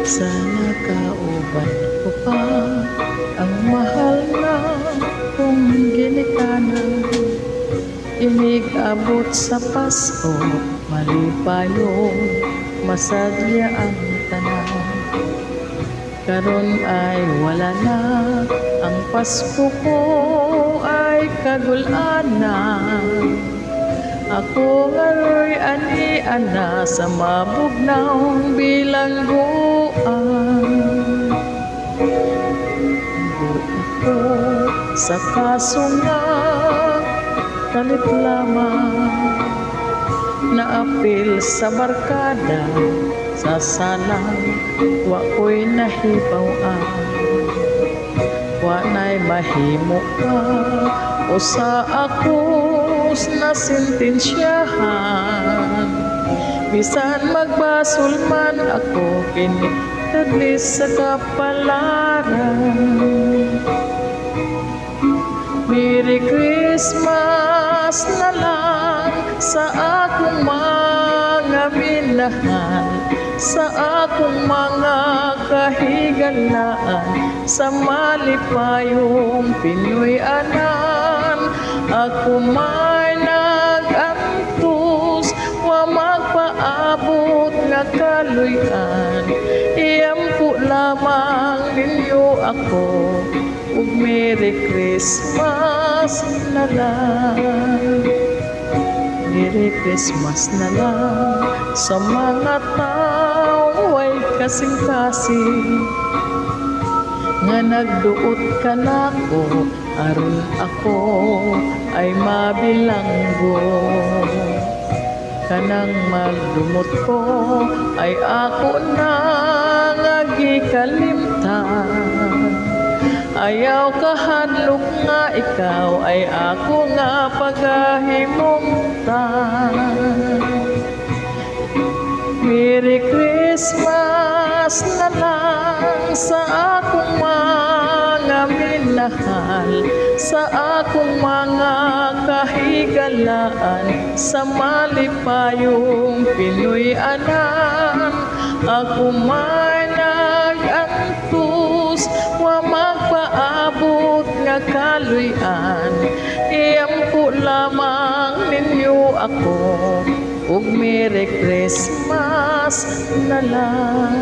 Sana kauban ko pa ang mahal na kong ginikanan. Inigabot sa Pasko, malipayong masadya ang tanan. Karon ay wala na, ang Pasko ko ay kagulan na. Ako ngaroy ani-ana sa mabugnaw bilangguan. Ako sa kasunga kalit lamang, naapil sa barkada sa salang wa ko'y nahibaw-an. Wa na'y mahimo ka o sa akos na sentensyahan. Bisan magbasol man ako kini taglis sa kapalaran. Merry Christmas na lang sa akong mga minahal, sa akong mga kahigalaan, sa malipayong Pinoy anan. Ako may nag-antos, wa magpaabot nga kaluyan. Iyampo lamang ninyo ako, ug Merry Christmas na lang. Merry Christmas na lang sa mga tao ay kasing-kasing, nga nagduot ka nako aron ako ay mabilanggo. Kanang magdumot ko ay ako na nga gikalimtan. Ayaw kahadlok nga ikaw ay ako nga pagahimungtan. Merry Christmas na lang sa akong mga minahal, sa akong mga kahigalaan, sa malipayong Pinoy anan. Ako may nag-antos, wa magpaabot nga kaluyan. Iyampo lamang ninyo ako, ug Merry Christmas na lang.